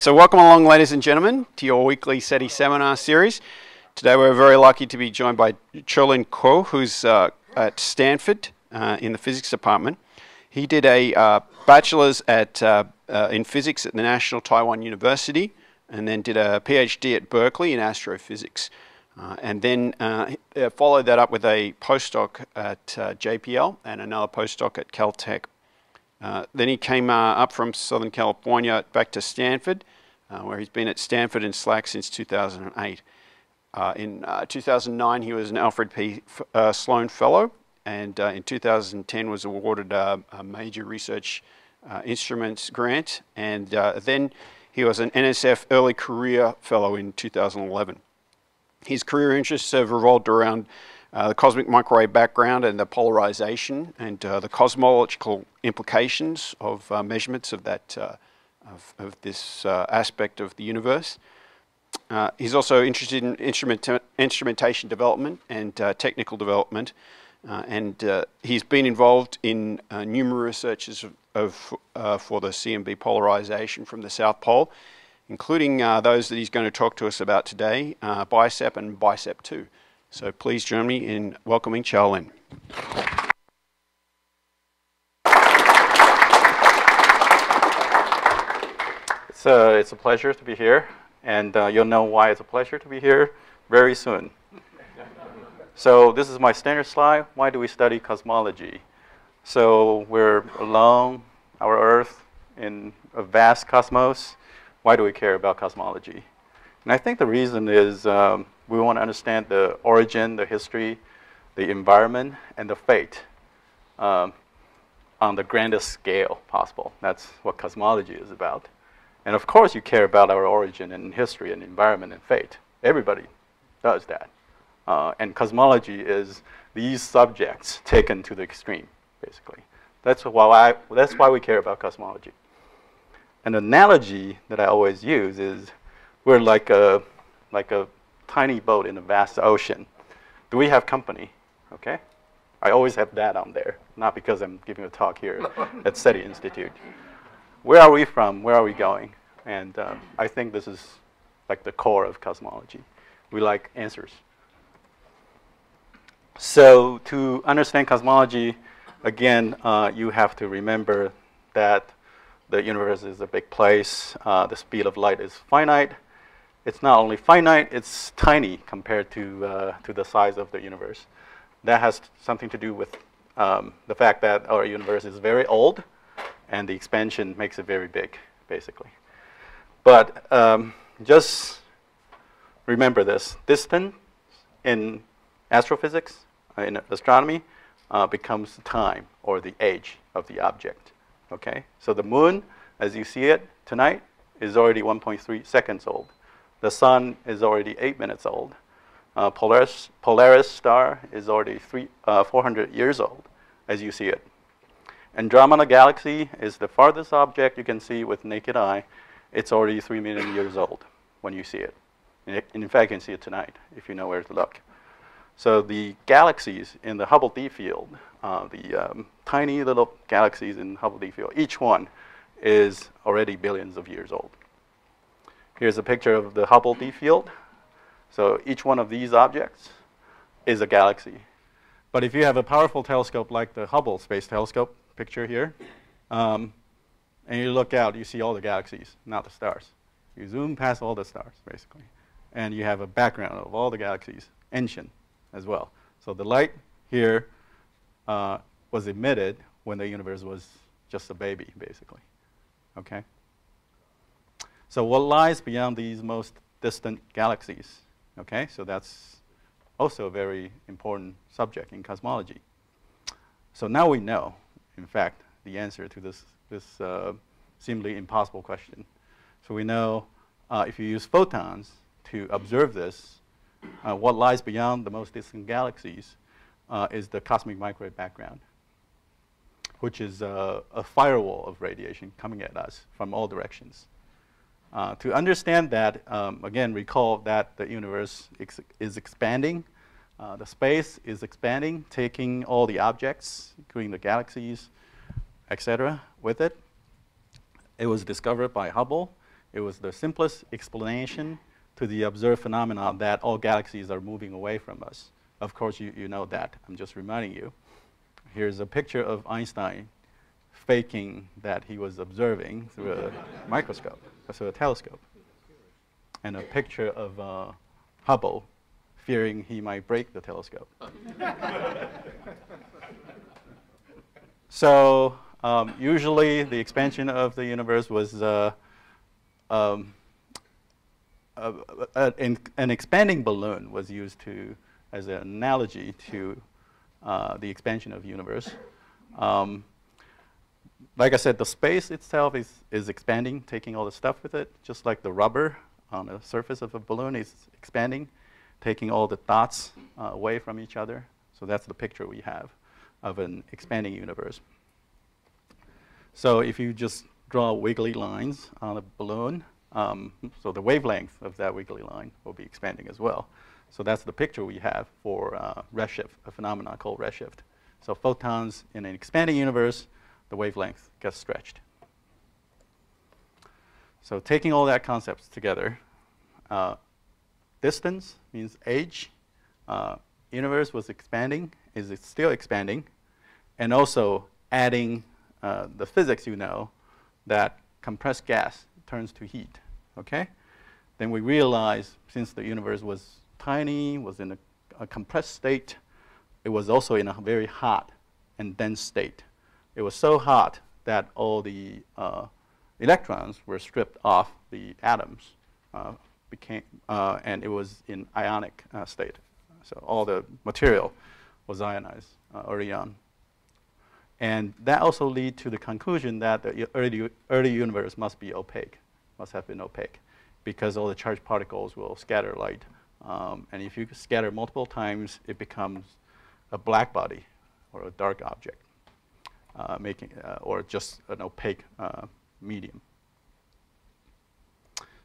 So welcome along, ladies and gentlemen, to your weekly SETI seminar series. Today we're very lucky to be joined by Chao-Lin, who's at Stanford in the physics department. He did a bachelor's in physics at the National Taiwan University, and then did a PhD at Berkeley in astrophysics. And then followed that up with a postdoc at JPL and another postdoc at Caltech. Then he came up from Southern California back to Stanford, where he's been at Stanford and SLAC since 2008. In 2009, he was an Alfred P. Sloan Fellow, and in 2010 was awarded a major research instruments grant, and then he was an NSF Early Career Fellow in 2011. His career interests have revolved around the cosmic microwave background and the polarization and the cosmological implications of measurements of that of this aspect of the universe. He's also interested in instrumentation development and technical development, and he's been involved in numerous searches for the CMB polarization from the South Pole, including those that he's going to talk to us about today, BICEP and BICEP2. So please join me in welcoming Chao-Lin. It's a pleasure to be here, and you'll know why it's a pleasure to be here very soon. So this is my standard slide. Why do we study cosmology? So we're alone, our Earth, in a vast cosmos. Why do we care about cosmology? And I think the reason is we want to understand the origin, the history, the environment, and the fate on the grandest scale possible. That's what cosmology is about. And of course, you care about our origin and history and environment and fate. Everybody does that. And cosmology is these subjects taken to the extreme, basically. That's why we care about cosmology. An analogy that I always use is we're like a tiny boat in a vast ocean. Do we have company? Okay? I always have that on there, not because I'm giving a talk here at SETI Institute. Where are we from? Where are we going? And I think this is like the core of cosmology. We like answers. So to understand cosmology, again, you have to remember that the universe is a big place. The speed of light is finite. It's not only finite, it's tiny compared to the size of the universe. That has something to do with the fact that our universe is very old, and the expansion makes it very big, basically. But just remember this. Distance in astrophysics, in astronomy, becomes time or the age of the object. Okay? So the moon, as you see it tonight, is already 1.3 seconds old. The sun is already 8 minutes old. Polaris star is already 400 years old, as you see it. Andromeda galaxy is the farthest object you can see with naked eye. It's already 3 million years old when you see it. In fact, you can see it tonight if you know where to look. So the galaxies in the Hubble Deep Field, tiny little galaxies in Hubble Deep Field, each one is already billions of years old. Here's a picture of the Hubble Deep Field. So each one of these objects is a galaxy. But if you have a powerful telescope like the Hubble Space Telescope picture here, and you look out, you see all the galaxies, not the stars. You zoom past all the stars, basically. And you have a background of all the galaxies, ancient as well. So the light here was emitted when the universe was just a baby, basically. Okay? So what lies beyond these most distant galaxies? Okay, so that's also a very important subject in cosmology. So now we know, in fact, the answer to this seemingly impossible question. So we know if you use photons to observe this, what lies beyond the most distant galaxies is the cosmic microwave background, which is a firewall of radiation coming at us from all directions. To understand that, again, recall that the universe is expanding. The space is expanding, taking all the objects, including the galaxies, etc., with it. It was discovered by Hubble It was the simplest explanation to the observed phenomena that all galaxies are moving away from us. Of course, you know that. I'm just reminding you. Here's a picture of Einstein faking that he was observing through a microscope, through a telescope. And a picture of Hubble fearing he might break the telescope. So usually the expansion of the universe was an expanding balloon was used as an analogy to the expansion of the universe. Like I said, the space itself is expanding, taking all the stuff with it, just like the rubber on the surface of a balloon is expanding, taking all the dots away from each other. So that's the picture we have of an expanding universe. So if you just draw wiggly lines on a balloon, so the wavelength of that wiggly line will be expanding as well. So that's the picture we have for redshift, a phenomenon called redshift. So photons in an expanding universe, the wavelength gets stretched. So taking all that concepts together, distance means age. Universe was expanding, is it still expanding? And also adding the physics you know that compressed gas turns to heat, okay? Then we realize since the universe was tiny, was in a compressed state, it was also in a very hot and dense state. It was so hot that all the electrons were stripped off the atoms, and it was in ionic state. So all the material was ionized early on. And that also lead to the conclusion that the early universe must be opaque, must have been opaque, because all the charged particles will scatter light. And if you scatter multiple times, it becomes a black body or a dark object, or just an opaque medium.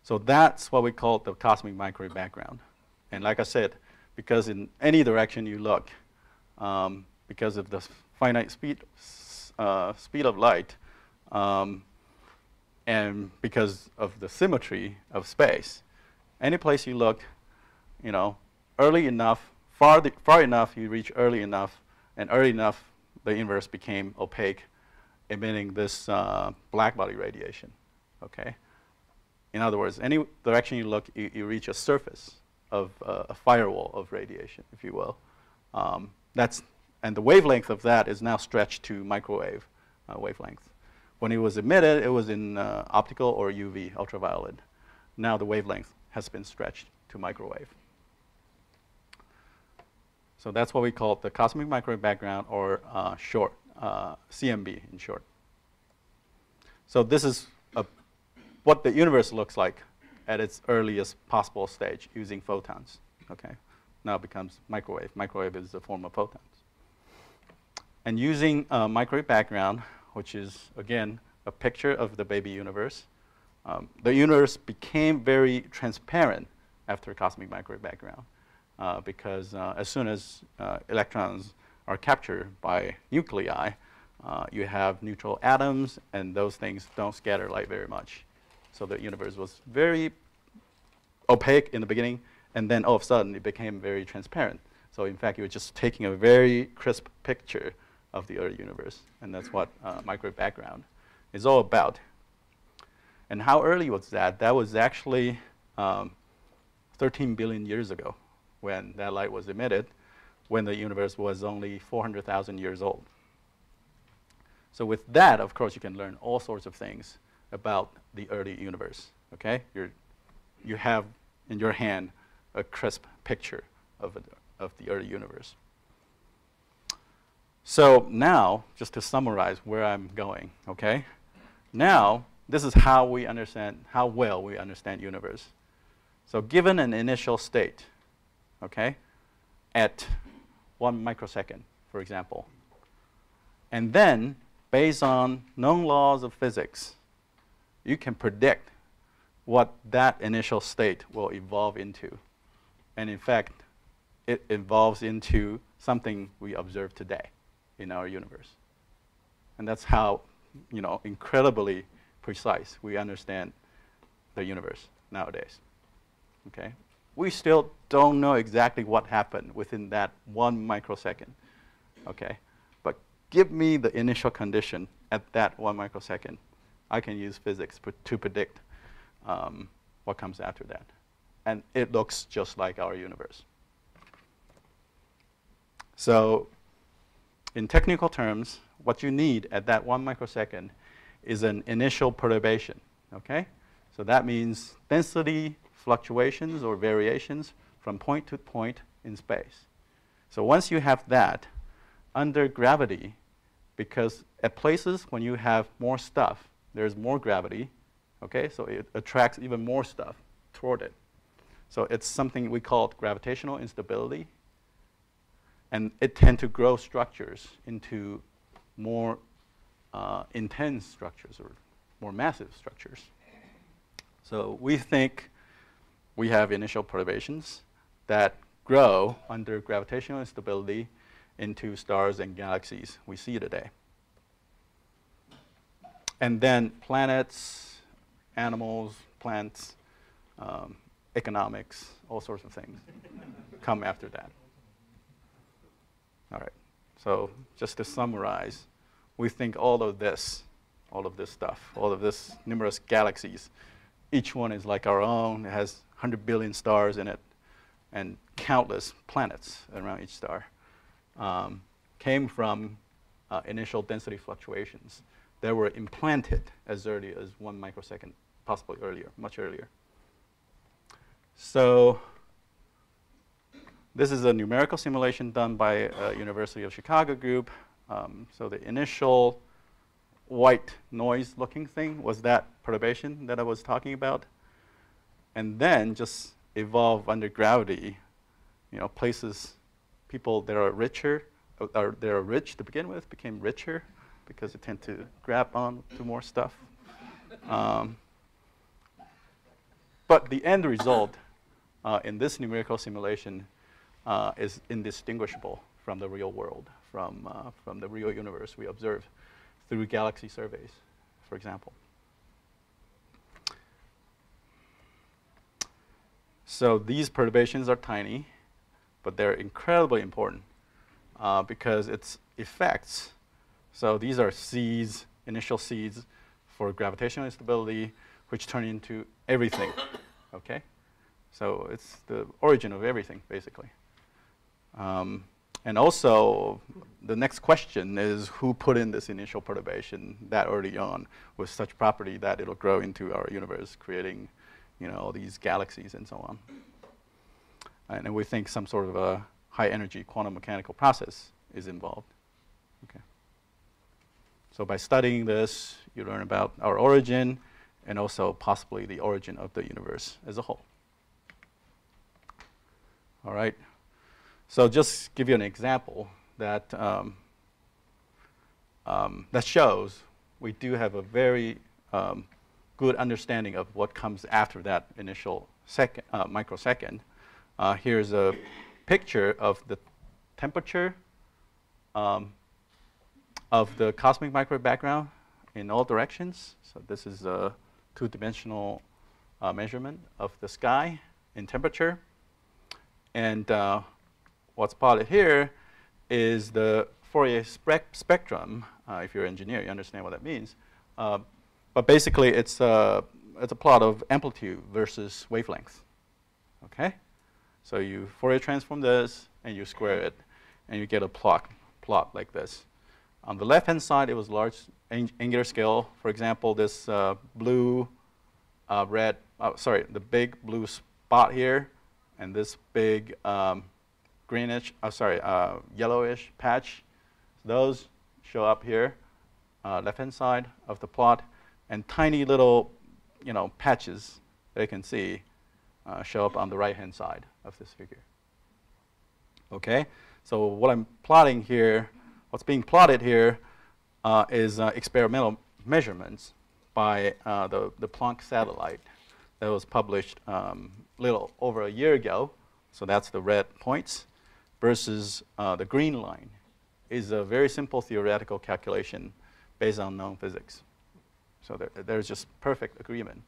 So that's what we call the cosmic microwave background. And like I said, because in any direction you look, because of the finite speed of light, and because of the symmetry of space, any place you look, you know, early enough, far enough, you reach early enough, and early enough, the universe became opaque, emitting this black body radiation, okay? In other words, any direction you look, you reach a surface of a firewall of radiation, if you will. And the wavelength of that is now stretched to microwave wavelength. When it was emitted, it was in optical or UV, ultraviolet. Now the wavelength has been stretched to microwave. So that's what we call the cosmic microwave background, or short, CMB in short. So this is what the universe looks like at its earliest possible stage using photons, okay? Now it becomes microwave. Microwave is a form of photons. And using microwave background, which is, again, a picture of the baby universe, the universe became very transparent after cosmic microwave background, because as soon as electrons are captured by nuclei, you have neutral atoms, and those things don't scatter light very much. So the universe was very opaque in the beginning, and then all of a sudden it became very transparent. So in fact, you're just taking a very crisp picture of the early universe, and that's what microwave background is all about. And how early was that? That was actually 13 billion years ago when that light was emitted, when the universe was only 400,000 years old. So with that, of course, you can learn all sorts of things about the early universe, okay? You have in your hand a crisp picture of the early universe. So now, just to summarize where I'm going, okay? Now, this is how we understand, how well we understand universe. So given an initial state, okay, at 1 microsecond, for example, and then based on known laws of physics, you can predict what that initial state will evolve into. And in fact, it evolves into something we observe today in our universe. And that's how, you know, incredibly precise we understand the universe nowadays. Okay? We still don't know exactly what happened within that 1 microsecond. Okay? But give me the initial condition at that 1 microsecond. I can use physics to predict what comes after that. And it looks just like our universe. So in technical terms, what you need at that 1 microsecond is an initial perturbation. Okay? So that means density fluctuations or variations from point to point in space. So once you have that, under gravity, because at places when you have more stuff, there's more gravity, okay? So it attracts even more stuff toward it. So it's something we call gravitational instability. And it tends to grow structures into more intense structures or more massive structures. So we think we have initial perturbations that grow under gravitational instability into stars and galaxies we see today. And then planets, animals, plants, economics, all sorts of things come after that. All right. So just to summarize, we think all of this stuff, all of this numerous galaxies, each one is like our own. It has 100 billion stars in it and countless planets around each star, came from initial density fluctuations that were implanted as early as 1 microsecond, possibly earlier, much earlier. So this is a numerical simulation done by University of Chicago group. So the initial white noise-looking thing was that perturbation that I was talking about. And then just evolve under gravity, places, people that are richer, or that are rich to begin with, became richer because they tend to grab on to more stuff. But the end result in this numerical simulation is indistinguishable from the real world, from the real universe we observe through galaxy surveys, for example. So these perturbations are tiny, but they're incredibly important because its effects, so these are seeds, initial seeds for gravitational instability, which turn into everything, okay? So it's the origin of everything, basically. And also, the next question is who put in this initial perturbation that early on with such property that it'll grow into our universe, creating all these galaxies and so on. And we think some sort of a high-energy quantum mechanical process is involved. Okay. So by studying this, you learn about our origin and also possibly the origin of the universe as a whole. All right. So just give you an example that that shows we do have a very good understanding of what comes after that initial microsecond. Here's a picture of the temperature of the cosmic microwave background in all directions. So this is a two-dimensional measurement of the sky in temperature. And what's plotted here is the Fourier spectrum. If you're an engineer, you understand what that means. But basically, it's a plot of amplitude versus wavelength. Okay? So you Fourier transform this, and you square it, and you get a plot like this. On the left-hand side, it was large angular scale. For example, this the big blue spot here, and this big yellowish patch. Those show up here, left-hand side of the plot, and tiny little, patches that you can see show up on the right-hand side of this figure. Okay, so what I'm plotting here, what's being plotted here, is experimental measurements by the Planck satellite that was published little over a year ago. So that's the red points, versus the green line is a very simple theoretical calculation based on known physics. So there's just perfect agreement.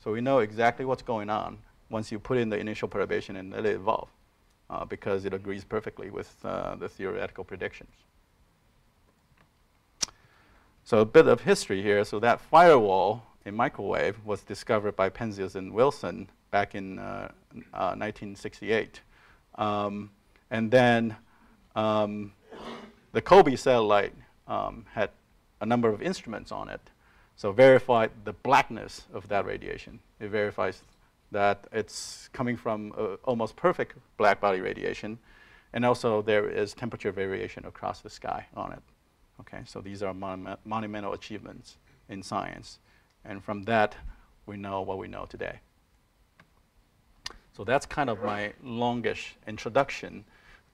So we know exactly what's going on once you put in the initial perturbation and let it evolve, because it agrees perfectly with the theoretical predictions. So a bit of history here. So that firewall in microwave was discovered by Penzias and Wilson back in 1968. And then the Kobe satellite had a number of instruments on it. So verified the blackness of that radiation. It verifies that it's coming from almost perfect black body radiation. And also there is temperature variation across the sky on it. Okay, so these are monumental achievements in science. And from that, we know what we know today. So that's kind of my longish introduction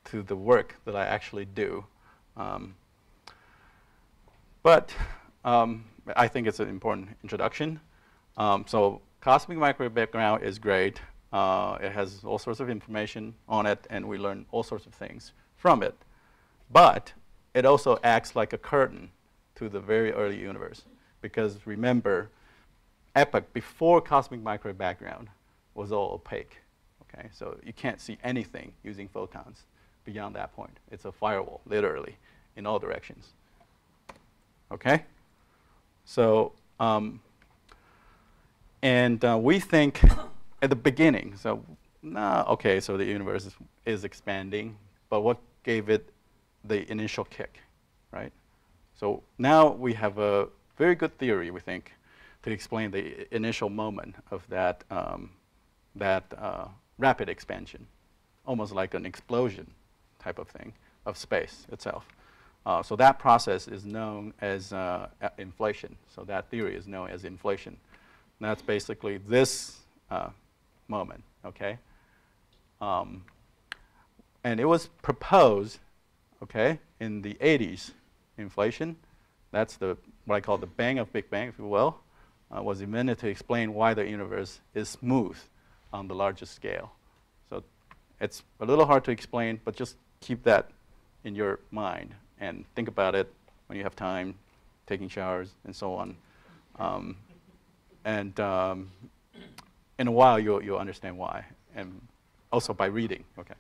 to the work that I actually do. But I think it's an important introduction. So cosmic microwave background is great. It has all sorts of information on it, and we learn all sorts of things from it. But it also acts like a curtain to the very early universe. Because remember, epoch before cosmic microwave background was all opaque. Okay, so you can't see anything using photons beyond that point. It's a firewall, literally, in all directions. Okay? So, we think at the beginning, so, okay, so the universe is expanding, but what gave it the initial kick, right? So now we have a very good theory, we think, to explain the initial moment of that, rapid expansion, almost like an explosion type of thing of space itself. So that process is known as inflation. So that theory is known as inflation. And that's basically this moment, okay? And it was proposed, okay, in the 80s, inflation. That's what I call the bang of Big Bang, if you will, was invented to explain why the universe is smooth on the largest scale. So it's a little hard to explain, but just keep that in your mind and think about it when you have time, taking showers and so on. In a while, you'll understand why, and also by reading, okay?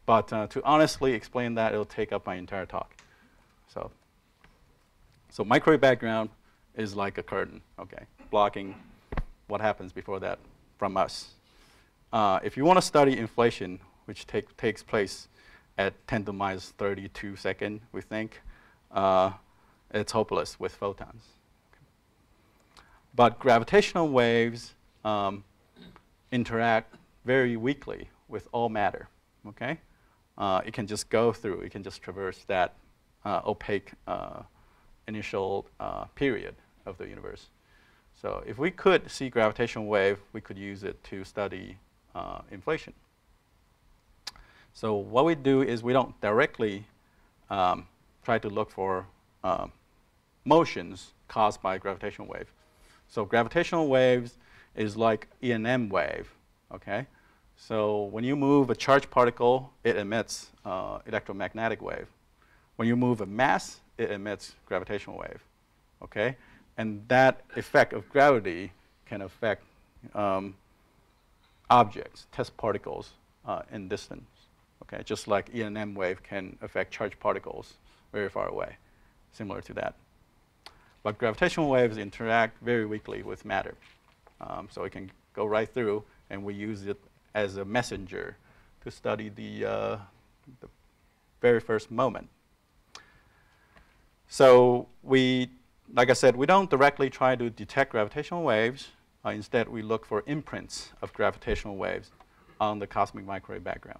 But to honestly explain that, it'll take up my entire talk. So microwave background is like a curtain, okay, blocking what happens before that from us. If you want to study inflation, which takes place at 10 to the minus 32 second, we think, it's hopeless with photons. Okay. But gravitational waves interact very weakly with all matter, okay? It can just go through, it can just traverse that opaque initial period of the universe. So if we could see gravitational wave, we could use it to study inflation. So what we do is we don't directly try to look for motions caused by gravitational wave. So gravitational waves is like E&M wave, okay? So when you move a charged particle, it emits electromagnetic wave. When you move a mass, it emits gravitational wave, okay? And that effect of gravity can affect objects, test particles in distance, okay? Just like E&M wave can affect charged particles very far away, similar to that. But gravitational waves interact very weakly with matter. So it can go right through, and we use it as a messenger to study the very first moment. So like I said, we don't directly try to detect gravitational waves. Instead, we look for imprints of gravitational waves on the cosmic microwave background.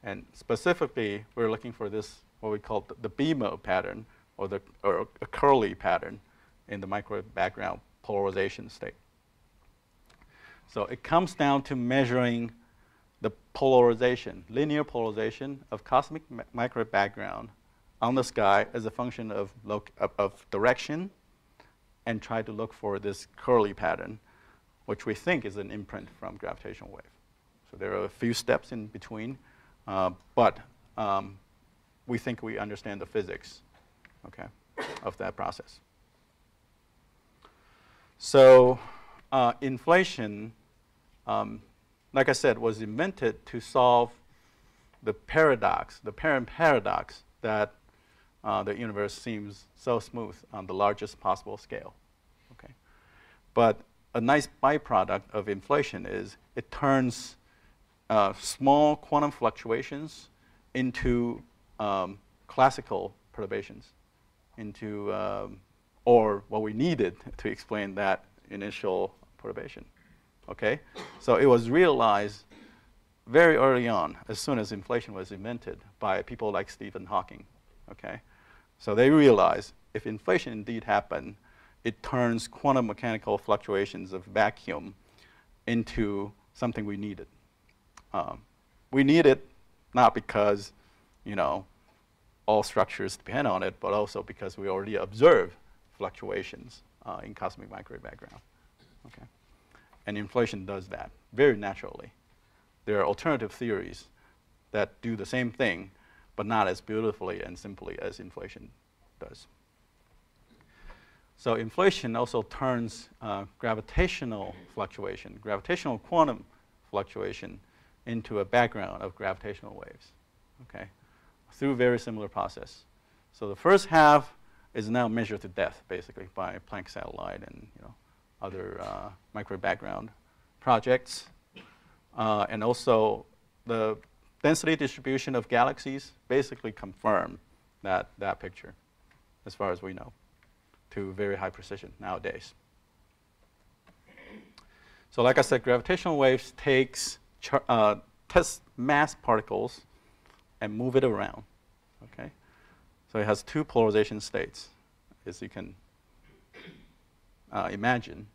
And specifically, we're looking for this, what we call the B-mode pattern, or a curly pattern in the microwave background polarization state. So it comes down to measuring the polarization, linear polarization of cosmic microwave background on the sky as a function of direction, and try to look for this curly pattern, which we think is an imprint from gravitational wave. So there are a few steps in between, but we think we understand the physics, okay, of that process. So inflation, like I said, was invented to solve the paradox, the apparent paradox that the universe seems so smooth on the largest possible scale. Okay, but a nice byproduct of inflation is it turns small quantum fluctuations into classical perturbations, into or what we needed to explain that initial perturbation. Okay, so it was realized very early on, as soon as inflation was invented by people like Stephen Hawking. Okay, so they realized if inflation indeed happened, it turns quantum mechanical fluctuations of vacuum into something we needed. We need it not because, you know, all structures depend on it, but also because we already observe fluctuations in cosmic microwave background. Okay, and inflation does that very naturally. There are alternative theories that do the same thing, but not as beautifully and simply as inflation does. So inflation also turns gravitational fluctuation, gravitational quantum fluctuation, into a background of gravitational waves, okay, through very similar process. So the first half is now measured to death, basically, by Planck satellite and other microwave background projects. And also the density distribution of galaxies basically confirm that picture, as far as we know, to very high precision nowadays. So like I said, gravitational waves takes test mass particles and move it around. Okay, so it has two polarization states, as you can imagine.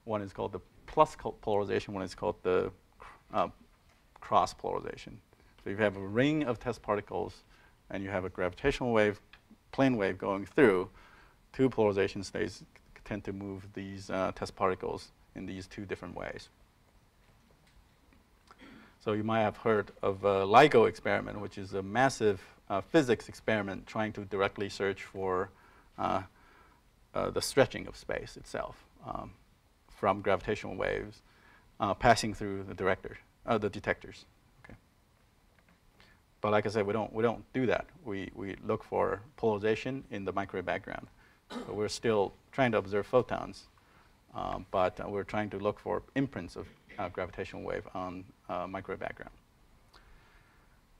One is called the plus polarization, one is called the cross polarization. So you have a ring of test particles, and you have a gravitational wave, plane wave going through. Two polarization states tend to move these test particles in these two different ways. So you might have heard of a LIGO experiment, which is a massive physics experiment trying to directly search for the stretching of space itself from gravitational waves passing through the detectors. Okay. But like I said, we don't do that. We look for polarization in the microwave background. So we're still trying to observe photons, but we're trying to look for imprints of gravitational wave on microwave background.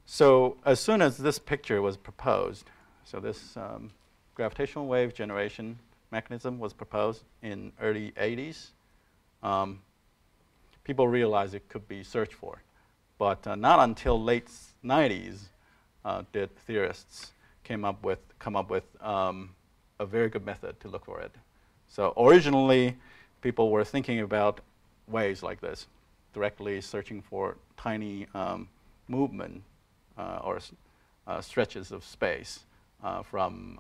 So as soon as this picture was proposed, so this gravitational wave generation mechanism was proposed in early 80s, people realized it could be searched for. But not until late 90s did theorists come up with a very good method to look for it. So originally, people were thinking about waves like this, directly searching for tiny movement or stretches of space from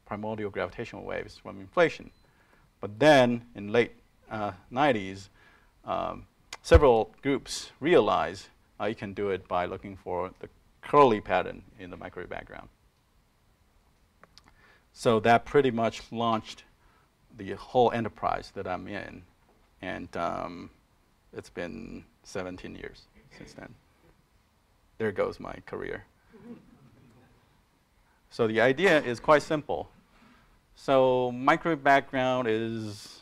primordial gravitational waves from inflation. But then, in late 90s, several groups realized you can do it by looking for the curly pattern in the microwave background. So that pretty much launched the whole enterprise that I'm in. And it's been 17 years since then. There goes my career. So the idea is quite simple. So microwave background is,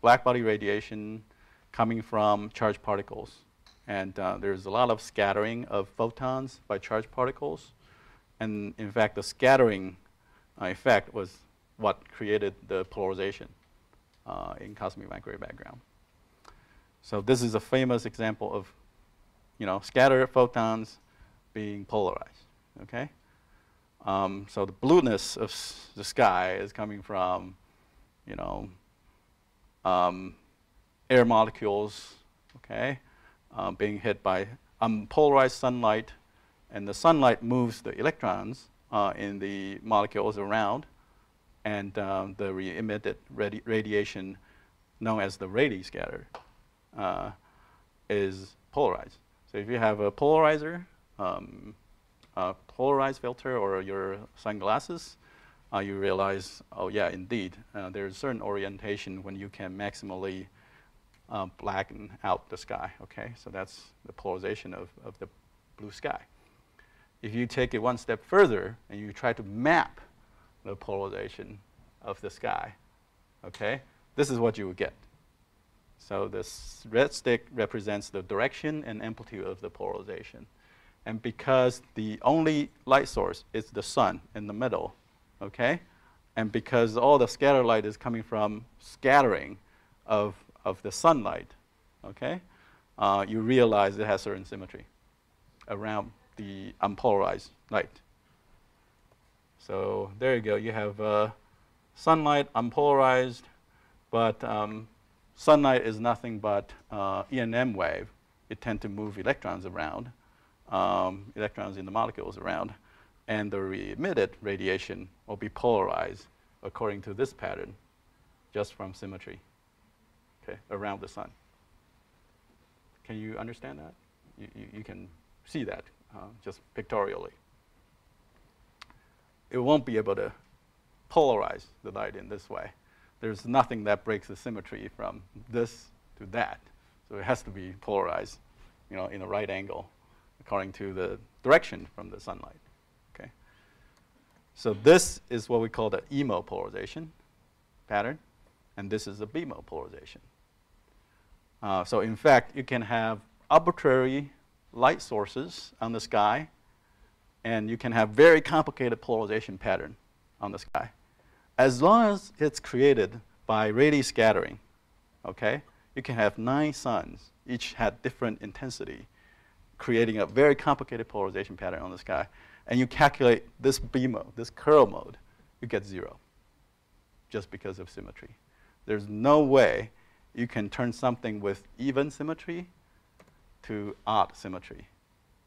black body radiation coming from charged particles. And there's a lot of scattering of photons by charged particles. And in fact, the scattering effect was what created the polarization in cosmic microwave background. So this is a famous example of, scattered photons being polarized. Okay. So the blueness of the sky is coming from, air molecules, okay, being hit by polarized sunlight, and the sunlight moves the electrons in the molecules around, and the emitted radiation, known as the Rayleigh scatter, is polarized. So if you have a polarizer, a polarized filter, or your sunglasses, you realize, oh yeah, indeed, there's a certain orientation when you can maximally blacken out the sky, okay? So that's the polarization of the blue sky. If you take it one step further and you try to map the polarization of the sky, okay, this is what you would get. So this red stick represents the direction and amplitude of the polarization. And because the only light source is the sun in the middle, okay, and because all the scatter light is coming from scattering of the sunlight, okay, you realize it has certain symmetry around the unpolarized light. So there you go. You have sunlight unpolarized, but sunlight is nothing but E&M wave. It tends to move electrons around, electrons in the molecules around, and the emitted radiation will be polarized according to this pattern, just from symmetry, okay, around the sun. Can you understand that? You can see that just pictorially. It won't be able to polarize the light in this way. There's nothing that breaks the symmetry from this to that. So it has to be polarized, you know, in a right angle according to the direction from the sunlight, okay? So this is what we call the EMO polarization pattern, and this is the BIMO polarization. So in fact, you can have arbitrary light sources on the sky, and you can have very complicated polarization pattern on the sky. As long as it's created by radiation scattering, okay, you can have 9 suns, each had different intensity, creating a very complicated polarization pattern on the sky. And you calculate this BIMO, this curl mode, you get 0, just because of symmetry. There's no way you can turn something with even symmetry to odd symmetry,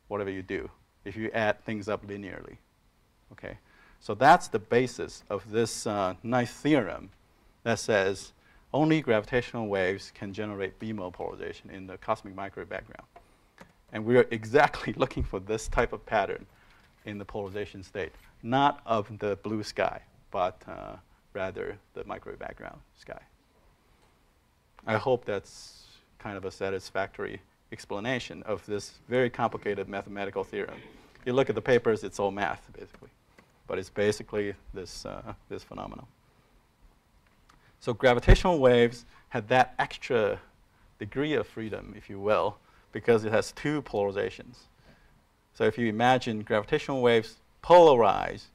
whatever you do, if you add things up linearly, okay? So that's the basis of this nice theorem that says only gravitational waves can generate BIMO polarization in the cosmic microwave background. And we are exactly looking for this type of pattern in the polarization state, not of the blue sky, but rather the microwave background sky. I hope that's kind of a satisfactory explanation of this very complicated mathematical theorem. You look at the papers, it's all math, basically. But it's basically this, this phenomenon. So gravitational waves had that extra degree of freedom, if you will, because it has 2 polarizations. So if you imagine gravitational waves polarize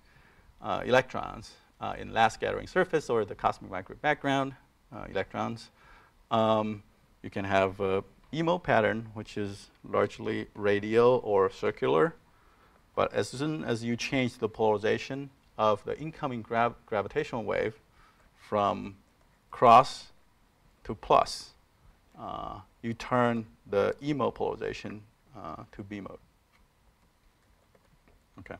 electrons in last scattering surface or the cosmic microwave background electrons, you can have a EMO pattern, which is largely radial or circular. But as soon as you change the polarization of the incoming gravitational wave from cross to plus, you turn the EMO polarization to B mode. Okay.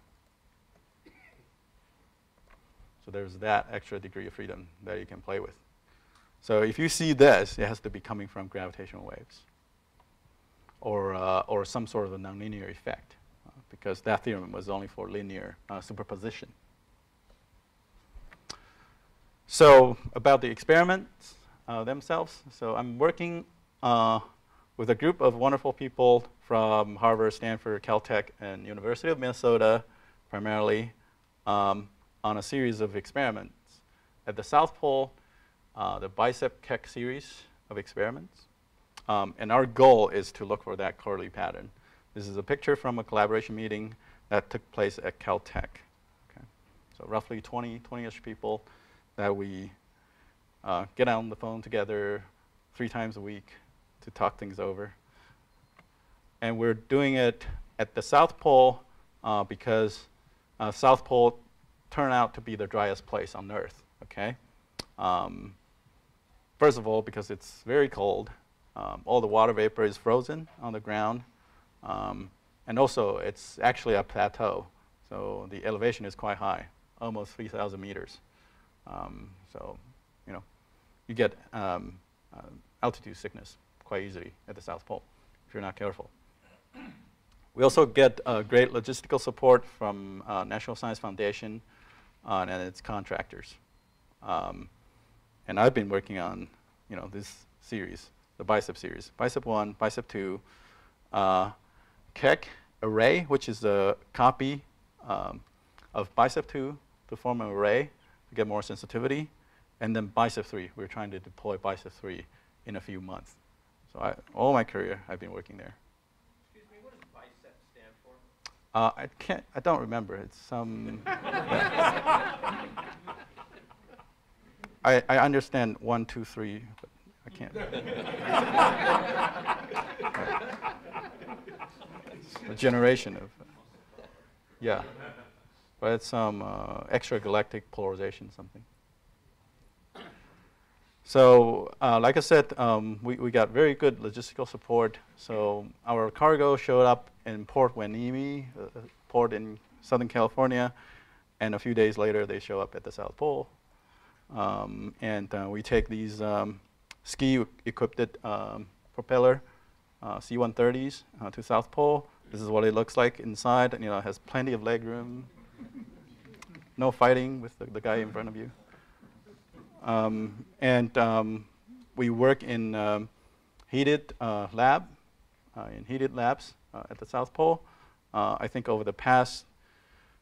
So there's that extra degree of freedom that you can play with. So if you see this, it has to be coming from gravitational waves or some sort of a nonlinear effect, because that theorem was only for linear superposition. So about the experiments themselves. So I'm working with a group of wonderful people from Harvard, Stanford, Caltech, and University of Minnesota, primarily, on a series of experiments. At the South Pole, the BICEP Keck series of experiments. And our goal is to look for that Corley pattern. This is a picture from a collaboration meeting that took place at Caltech. Okay. So roughly 20-ish people that we get on the phone together 3 times a week to talk things over. And we're doing it at the South Pole because South Pole turned out to be the driest place on Earth, okay? First of all, because it's very cold. All the water vapor is frozen on the ground. And also, it's actually a plateau. So the elevation is quite high, almost 3,000 meters. So, you know, you get altitude sickness quite easily at the South Pole if you're not careful. We also get great logistical support from National Science Foundation and its contractors. And I've been working on, this series, the BICEP series, BICEP 1, BICEP 2, Keck array, which is a copy of BICEP 2 to form an array to get more sensitivity, and then BICEP 3. We're trying to deploy BICEP 3 in a few months. So all my career, I've been working there. Excuse me, what does BICEP stand for? I don't remember. It's some. I understand 1, 2, 3, but I can't. A generation of, yeah. But it's some extragalactic polarization something. So like I said, we got very good logistical support. So our cargo showed up in Port Hueneme, a port in Southern California, and a few days later they show up at the South Pole. And we take these ski-equipped propeller C-130s to South Pole. This is what it looks like inside. And, it has plenty of leg room. No fighting with the guy in front of you. We work in heated labs at the South Pole. I think over the past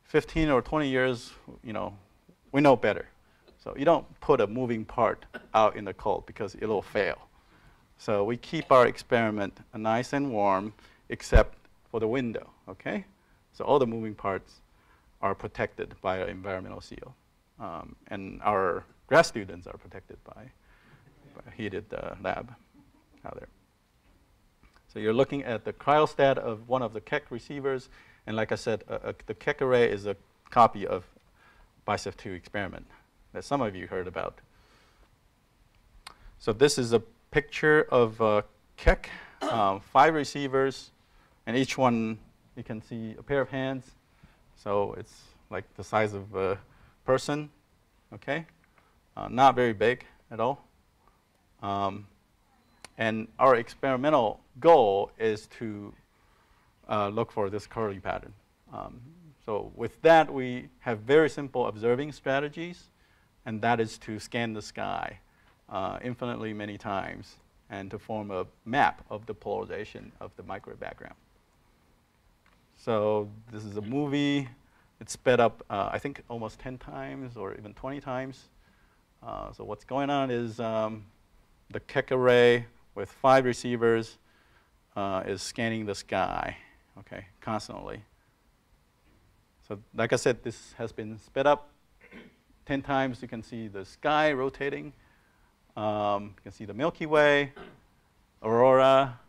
15 or 20 years, we know better. So you don't put a moving part out in the cold because it'll fail. So we keep our experiment nice and warm, except for the window, okay? So all the moving parts are protected by an environmental seal. And our grad students are protected by a heated lab out there. So you're looking at the cryostat of one of the Keck receivers. And like I said, the Keck array is a copy of BICEP 2 experiment that some of you heard about. So this is a picture of Keck, 5 receivers, and each one you can see a pair of hands. So it's like the size of a person, okay? Not very big at all. And our experimental goal is to look for this curly pattern. So with that, we have very simple observing strategies, and that is to scan the sky infinitely many times and to form a map of the polarization of the microwave background. So this is a movie. It's sped up, I think, almost 10 times or even 20 times. So what's going on is the Keck array with 5 receivers is scanning the sky, okay, constantly. So like I said, this has been sped up 10 times. You can see the sky rotating. You can see the Milky Way, aurora.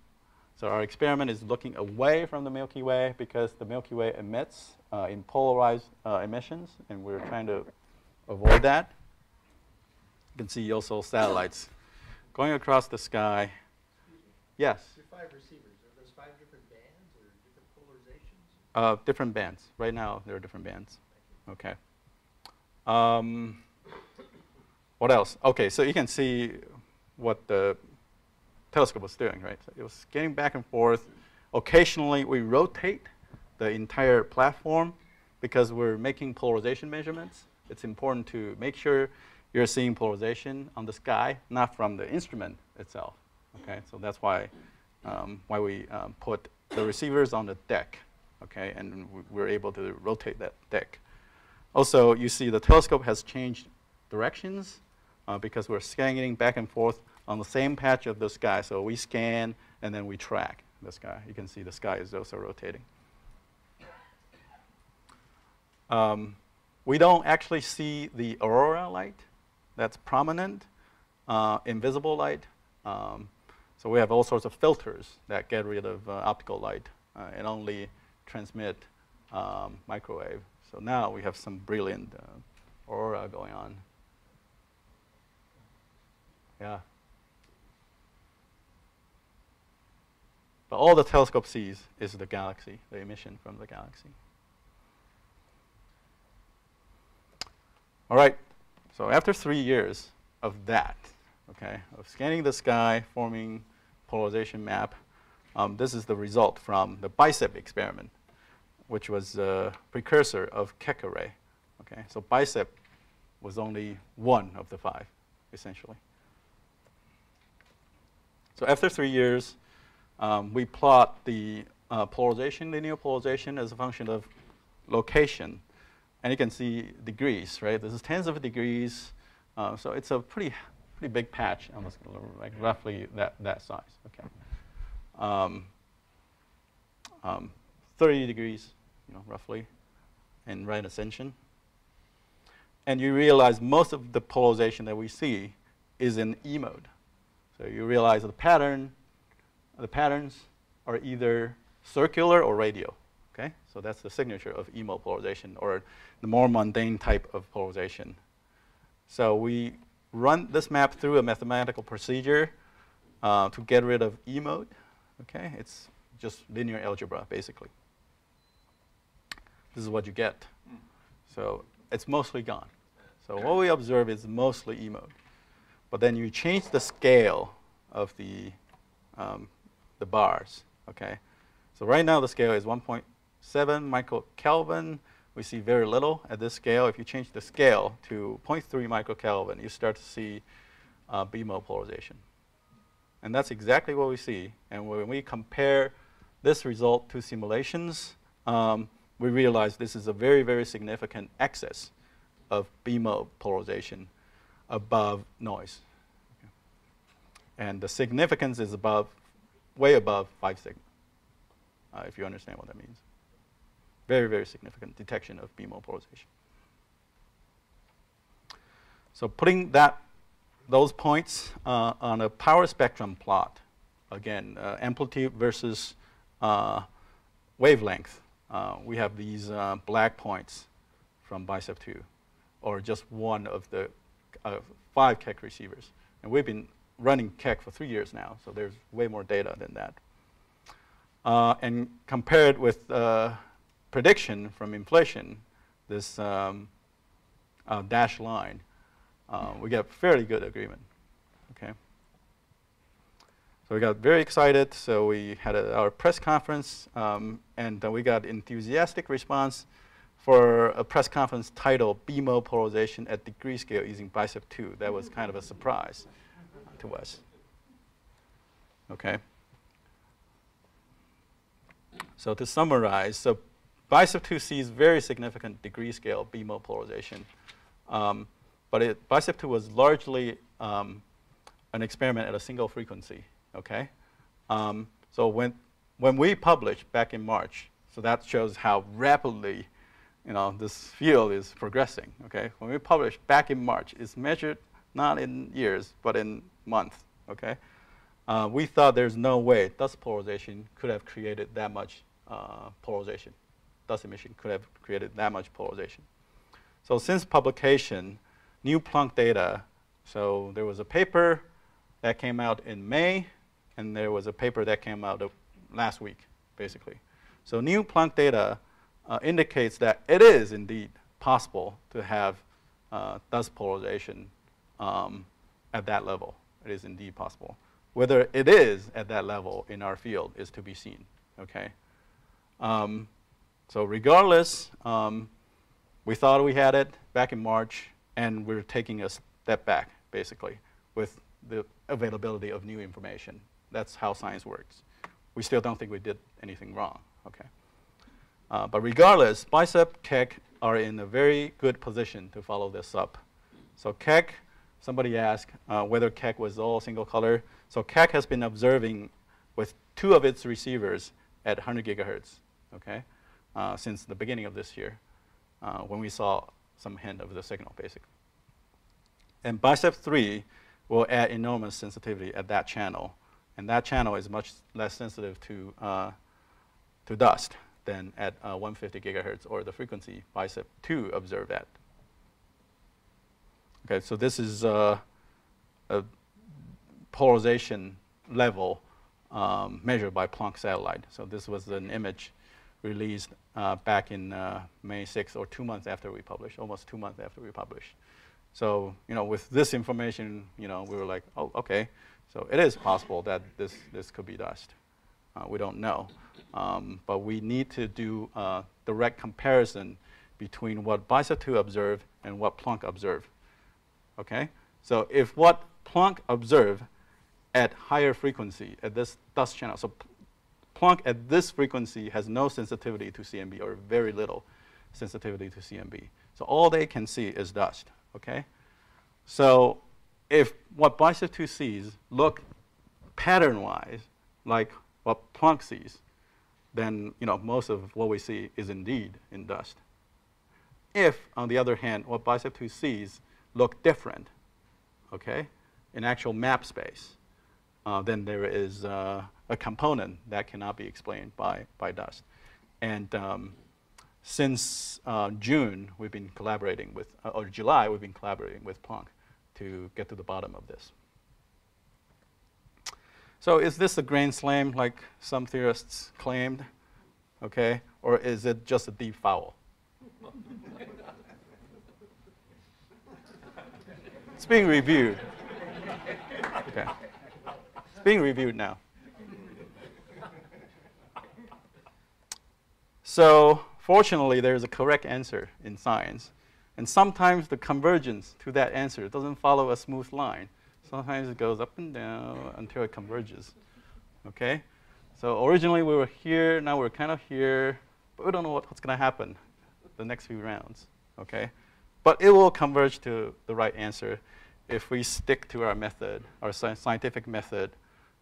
So our experiment is looking away from the Milky Way because the Milky Way emits in polarized emissions, and we're trying to avoid that. You can see also satellites going across the sky. Yes? Your 5 receivers, are those 5 different bands or different polarizations? Different bands. Right now, there are different bands. Okay. What else? Okay, so you can see what the telescope was doing, right? So it was scanning back and forth. Occasionally, we rotate the entire platform because we're making polarization measurements. It's important to make sure you're seeing polarization on the sky, not from the instrument itself. Okay, so that's why we put the receivers on the deck. Okay, and we're able to rotate that deck. Also, you see the telescope has changed directions because we're scanning back and forth on the same patch of the sky. So we scan and then we track the sky. You can see the sky is also rotating. We don't actually see the aurora light that's prominent, invisible light. So we have all sorts of filters that get rid of optical light and only transmit microwave. So now we have some brilliant aurora going on. Yeah. But all the telescope sees is the galaxy, the emission from the galaxy. All right. So after 3 years of that, okay, of scanning the sky, forming polarization map, this is the result from the BICEP experiment, which was a precursor of Keck array. Okay, so BICEP was only one of the 5, essentially. So after 3 years, we plot the polarization, linear polarization, as a function of location. And you can see degrees, right? This is tens of degrees. So it's a pretty big patch, almost like roughly that size. Okay. 30 degrees, roughly, in right ascension. And you realize most of the polarization that we see is in E mode. So you realize the patterns are either circular or radial. Okay, so that's the signature of E mode polarization, or the more mundane type of polarization. So we run this map through a mathematical procedure to get rid of E mode. Okay, it's just linear algebra, basically. This is what you get. So it's mostly gone. So what we observe is mostly E mode. But then you change the scale of the bars. Okay, so right now the scale is 1.7 microkelvin. We see very little at this scale. If you change the scale to 0.3 microkelvin, you start to see B mode polarization. And that's exactly what we see. And when we compare this result to simulations, we realize this is a very, very significant excess of B mode polarization above noise. Okay. And the significance is way above 5 sigma, if you understand what that means. Very, very significant detection of B mode polarization. So putting those points on a power spectrum plot, again, amplitude versus wavelength, we have these black points from BICEP 2, or just one of the 5 Keck receivers. And we've been running Keck for 3 years now, so there's way more data than that. And compared with prediction from inflation, this dashed line, we get fairly good agreement. Okay. So we got very excited. So we had our press conference, and we got enthusiastic response for a press conference titled B mode polarization at degree scale using BICEP 2. That was kind of a surprise to us. Okay. So to summarize, so BICEP 2 sees very significant degree scale B mode polarization. But BICEP 2 was largely an experiment at a single frequency. Okay. So when we published back in March, so that shows how rapidly this field is progressing. Okay. When we published back in March, it's measured not in years, but in months. Okay. We thought there's no way dust polarization could have created that much polarization. Dust emission could have created that much polarization. So since publication, new Planck data, so there was a paper that came out in May, and there was a paper that came out last week, basically. So new Planck data indicates that it is indeed possible to have dust polarization at that level. It is indeed possible. Whether it is at that level in our field is to be seen. Okay. So regardless, we thought we had it back in March, and we're taking a step back, basically, with the availability of new information. That's how science works. We still don't think we did anything wrong. Okay. But regardless, BICEP, Keck are in a very good position to follow this up. So Keck, somebody asked whether Keck was all single color. So Keck has been observing with 2 of its receivers at 100 gigahertz, okay, since the beginning of this year, when we saw some hint of the signal, basically. And BICEP 3 will add enormous sensitivity at that channel, and that channel is much less sensitive to dust than at 150 gigahertz, or the frequency BICEP 2 observed at. Okay, so this is a polarization level measured by Planck satellite. So this was an image released back in May 6th, or 2 months after we published, almost 2 months after we published. So with this information, we were like, oh, okay. So it is possible that this could be dust. We don't know, but we need to do direct comparison between what BICEP observed and what Planck observed. Okay? So if what Planck observed at higher frequency, at this dust channel, so Planck at this frequency has no sensitivity to CMB or very little sensitivity to CMB. So all they can see is dust. Okay? So if what BICEP sees look pattern-wise like what Planck sees, then most of what we see is indeed in dust. If, on the other hand, what BICEP sees look different, okay, in actual map space, then there is a component that cannot be explained by dust. And since June, we've been collaborating with, or July, we've been collaborating with Planck to get to the bottom of this. So is this a grand slam like some theorists claimed, okay? Or is it just a deep foul? It's being reviewed. Okay. It's being reviewed now. So fortunately, there's a correct answer in science. And sometimes the convergence to that answer doesn't follow a smooth line. Sometimes it goes up and down until it converges. Okay? So originally we were here, now we're kind of here, but we don't know what's going to happen the next few rounds. Okay? But it will converge to the right answer if we stick to our method, our scientific method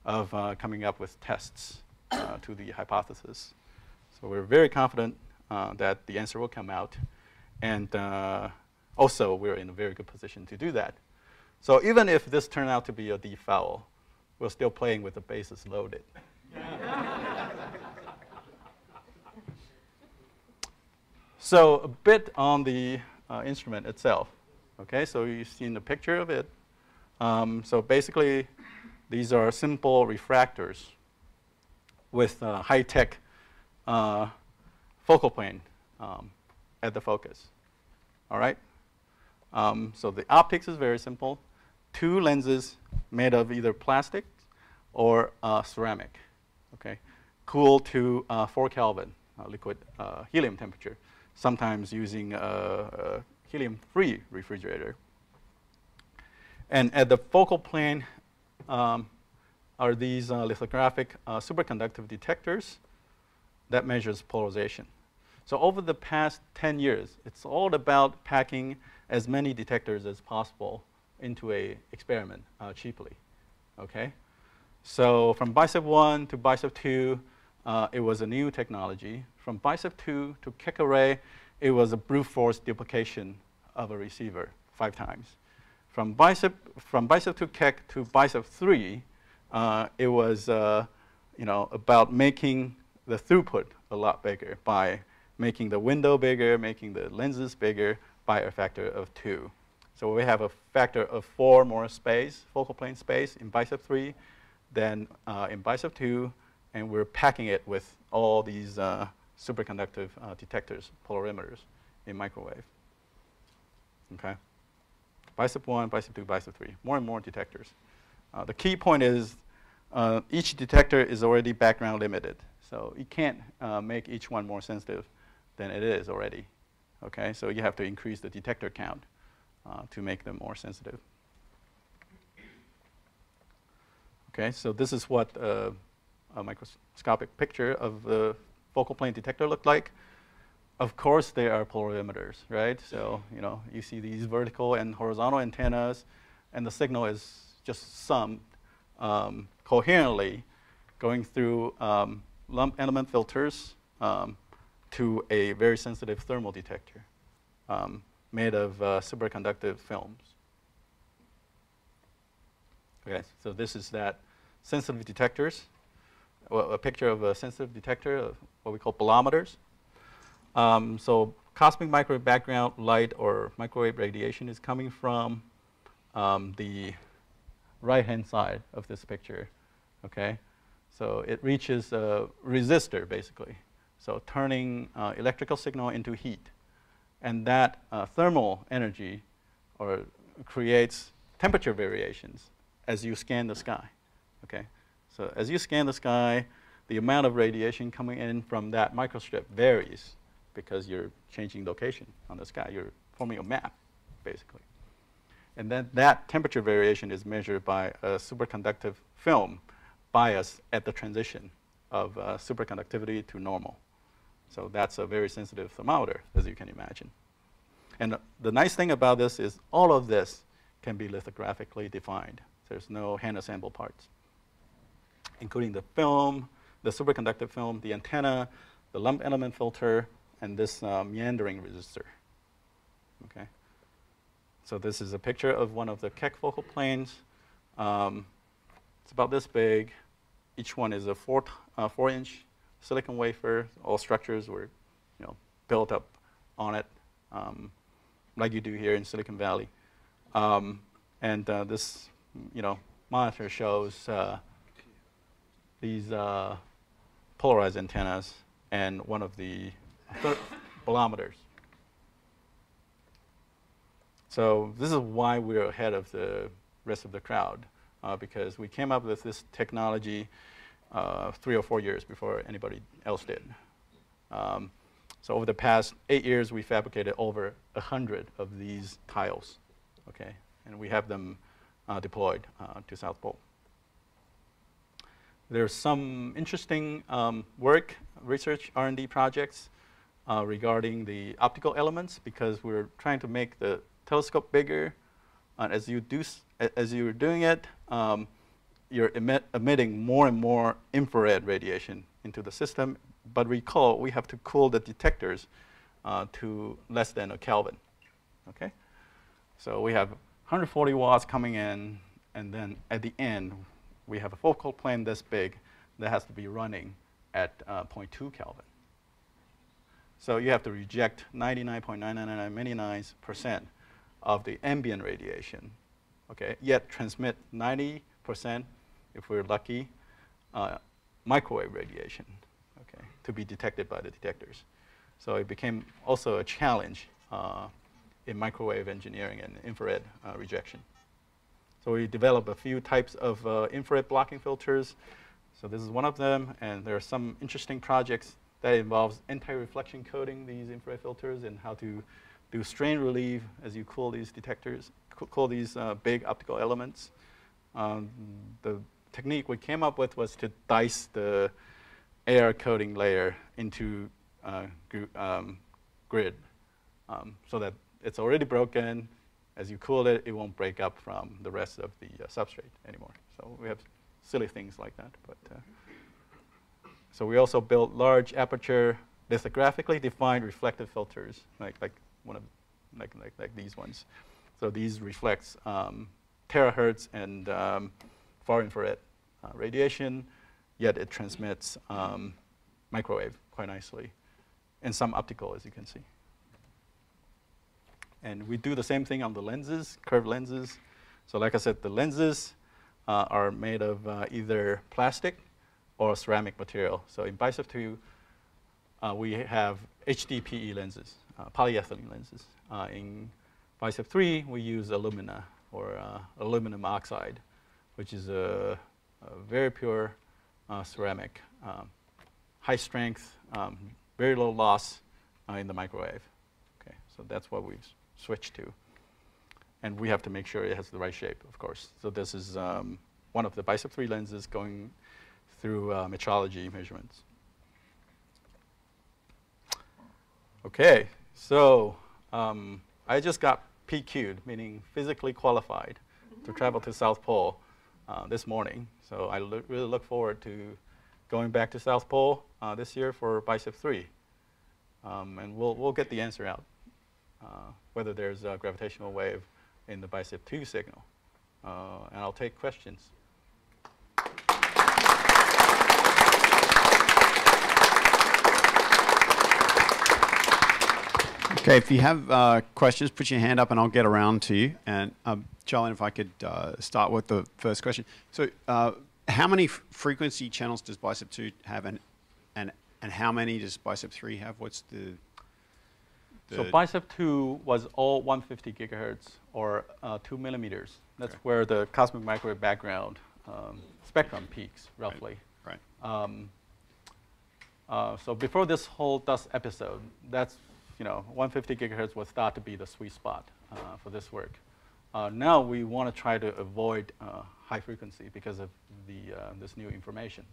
of coming up with tests to the hypothesis. So we're very confident that the answer will come out. And also, we're in a very good position to do that. So even if this turned out to be a deep foul, we're still playing with the bases loaded. So a bit on the instrument itself. Okay, so you've seen the picture of it. So basically, these are simple refractors with high-tech focal plane at the focus. All right? So the optics is very simple. 2 lenses made of either plastic or ceramic, okay? Cooled to 4 Kelvin liquid helium temperature, sometimes using a helium-free refrigerator. And at the focal plane are these lithographic superconductive detectors that measures polarization. So over the past 10 years, it's all about packing as many detectors as possible into an experiment cheaply, okay? So from BICEP 1 to BICEP 2, it was a new technology. From BICEP 2 to Keck array, it was a brute force duplication of a receiver 5 times. From BICEP to Keck to BICEP 3, it was about making the throughput a lot bigger by making the window bigger, making the lenses bigger by a factor of 2. So we have a factor of 4 more space, focal plane space in BICEP 3 than in BICEP 2, and we're packing it with all these superconductive detectors, polarimeters in microwave. Okay? BICEP 1, BICEP 2, BICEP 3, more and more detectors. The key point is each detector is already background limited. So you can't make each one more sensitive than it is already. Okay, so you have to increase the detector count to make them more sensitive. Okay, so this is what a microscopic picture of the focal plane detector looked like. Of course, there are polarimeters, right? So you see these vertical and horizontal antennas, and the signal is just summed coherently going through lump element filters to a very sensitive thermal detector made of superconductive films. Okay, so this is that sensitive detectors, a picture of a sensitive detector of what we call bolometers. So cosmic microwave background light or microwave radiation is coming from the right-hand side of this picture, okay? So it reaches a resistor, basically. So turning electrical signal into heat. And that thermal energy creates temperature variations as you scan the sky, okay? So as you scan the sky, the amount of radiation coming in from that microstrip varies because you're changing location on the sky. You're forming a map, basically. And then that temperature variation is measured by a superconductive film bias at the transition of superconductivity to normal. So that's a very sensitive thermometer, as you can imagine. And the nice thing about this is all of this can be lithographically defined. There's no hand-assembled parts, including the film, the superconductive film, the antenna, the lump element filter, and this meandering resistor. Okay. So this is a picture of one of the Keck focal planes. It's about this big. Each one is a 4-inch silicon wafer. All structures were, built up on it, like you do here in Silicon Valley. And this, monitor shows these polarized antennas and one of the bolometers. So this is why we're ahead of the rest of the crowd, because we came up with this technology 3 or 4 years before anybody else did. So over the past 8 years, we fabricated over 100 of these tiles, okay? And we have them deployed to South Pole. There's some interesting research R&D projects regarding the optical elements, because we're trying to make the telescope bigger. As you're doing it, you're emitting more and more infrared radiation into the system. But recall, we have to cool the detectors to less than a Kelvin. Okay? So we have 140 watts coming in, and then at the end, we have a focal plane this big that has to be running at 0.2 Kelvin. So you have to reject 99.9999% of the ambient radiation, okay? Yet transmit 90%, if we're lucky, microwave radiation, okay, to be detected by the detectors. So it became also a challenge in microwave engineering and infrared rejection. So we developed a few types of infrared blocking filters. So this is one of them, and there are some interesting projects that involves anti-reflection coating these infrared filters and how to do strain relief as you cool these detectors, cool these big optical elements. The technique we came up with was to dice the air coating layer into grid so that it's already broken. As you cool it, it won't break up from the rest of the substrate anymore. So we have silly things like that. But so we also built large aperture lithographically defined reflective filters, like these ones. So these reflects terahertz and far infrared radiation, yet it transmits microwave quite nicely, and some optical, as you can see. And we do the same thing on the lenses, curved lenses. So like I said, the lenses are made of either plastic or ceramic material. So in BICEP 2, we have HDPE lenses, polyethylene lenses. In BICEP 3, we use alumina or aluminum oxide, which is a very pure ceramic, high strength, very low loss in the microwave. Okay, so that's what we've switched to. And we have to make sure it has the right shape, of course. So this is one of the BICEP 3 lenses going through metrology measurements. Okay, so I just got PQ'd, meaning physically qualified, to travel to South Pole this morning. So I really look forward to going back to South Pole this year for BICEP 3. And we'll get the answer out, whether there's a gravitational wave in the BICEP 2 signal. And I'll take questions. Okay, if you have questions, put your hand up and I'll get around to you. And Chao-Lin, if I could start with the first question. So how many frequency channels does BICEP 2 have, and how many does BICEP 3 have? What's the So BICEP 2 was all 150 gigahertz or 2 millimeters. That's where the cosmic microwave background spectrum peaks, roughly. Right. So before this whole dust episode, that's 150 gigahertz was thought to be the sweet spot for this work. Now we want to try to avoid high frequency because of this new information.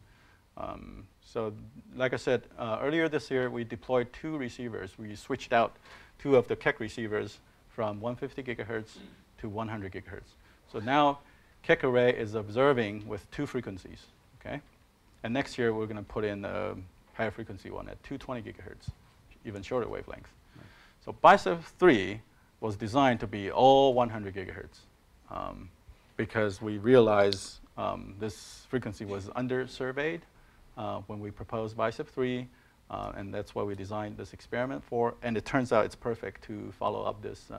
So like I said, earlier this year, we deployed 2 receivers. We switched out 2 of the Keck receivers from 150 gigahertz to 100 gigahertz. So now Keck array is observing with 2 frequencies, okay? And next year, we're going to put in a higher frequency one at 220 gigahertz, even shorter wavelength. Right. So BICEP 3 was designed to be all 100 gigahertz because we realized this frequency was under-surveyed when we proposed BICEP 3, and that's what we designed this experiment for. And it turns out it's perfect to follow up this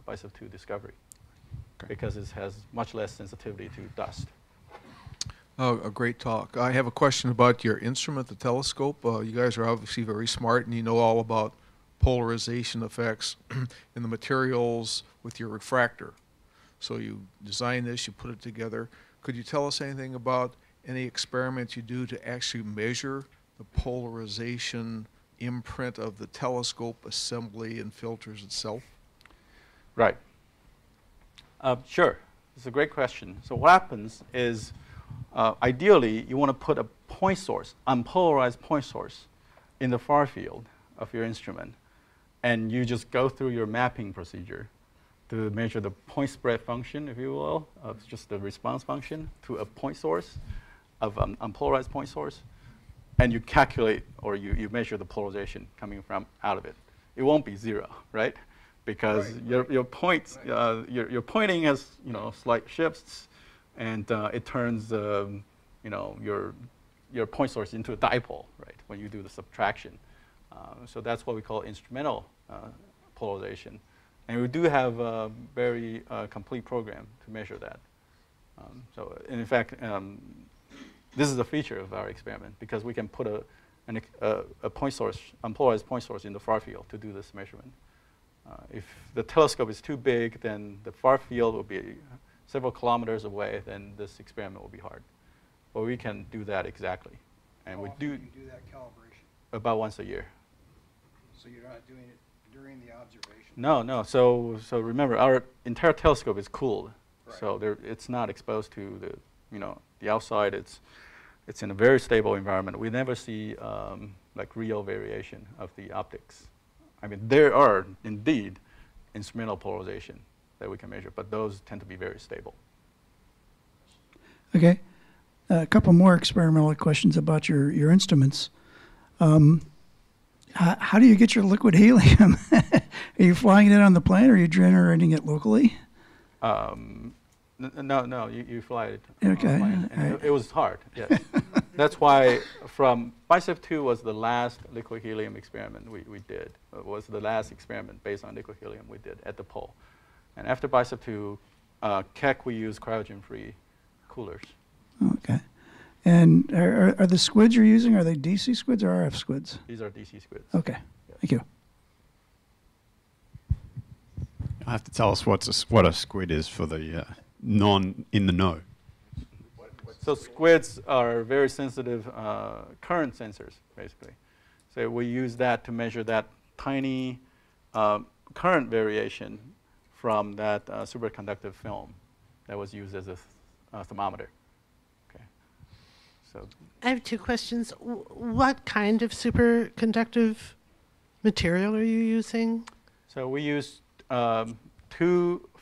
BICEP 2 discovery because it has much less sensitivity to dust. Oh, a great talk. I have a question about your instrument, the telescope. You guys are obviously very smart, and you know all about polarization effects in the materials with your refractor. So you design this, you put it together. Could you tell us anything about any experiments you do to actually measure the polarization imprint of the telescope assembly and filters itself? Right. Sure. It's a great question. So what happens is, ideally, you want to put a point source, unpolarized point source, in the far field of your instrument, and you just go through your mapping procedure to measure the point spread function, if you will, of just the response function to a point source of unpolarized point source, and you calculate or you measure the polarization coming from out of it. It won't be 0, right? Because your points, your pointing has slight shifts, and it turns your point source into a dipole, right? When you do the subtraction, so that's what we call instrumental polarization, and we do have a very complete program to measure that. So in fact, this is a feature of our experiment because we can put a point source, unpolarized point source, in the far field to do this measurement. If the telescope is too big, then the far field will be several kilometers away, then this experiment will be hard. But we can do that exactly. And How we often do you do that calibration? about once a year. So you're not doing it during the observation? No. So remember, our entire telescope is cooled. Right. So it's not exposed to the outside. It's in a very stable environment. We never see like real variation of the optics. I mean, there are indeed instrumental polarization that we can measure, but those tend to be very stable. Okay. A couple more experimental questions about your instruments. How do you get your liquid helium? Are you flying it on the plane, or are you generating it locally? No, you fly it Okay. on a plane. And it was hard, yes. That's why from BICEP 2 was the last liquid helium experiment we did. It was the last experiment based on liquid helium we did at the pole. And after BICEP 2, Keck, we use cryogen-free coolers. Okay. And are the squids you're using, are they DC squids or RF squids? These are DC squids. Okay. Yes. Thank you. I have to tell us what a squid is for the non-in-the-know. So squids are very sensitive current sensors, basically. So we use that to measure that tiny current variation from that superconductive film that was used as a thermometer. Okay. So I have 2 questions. What kind of superconductive material are you using? So we use 2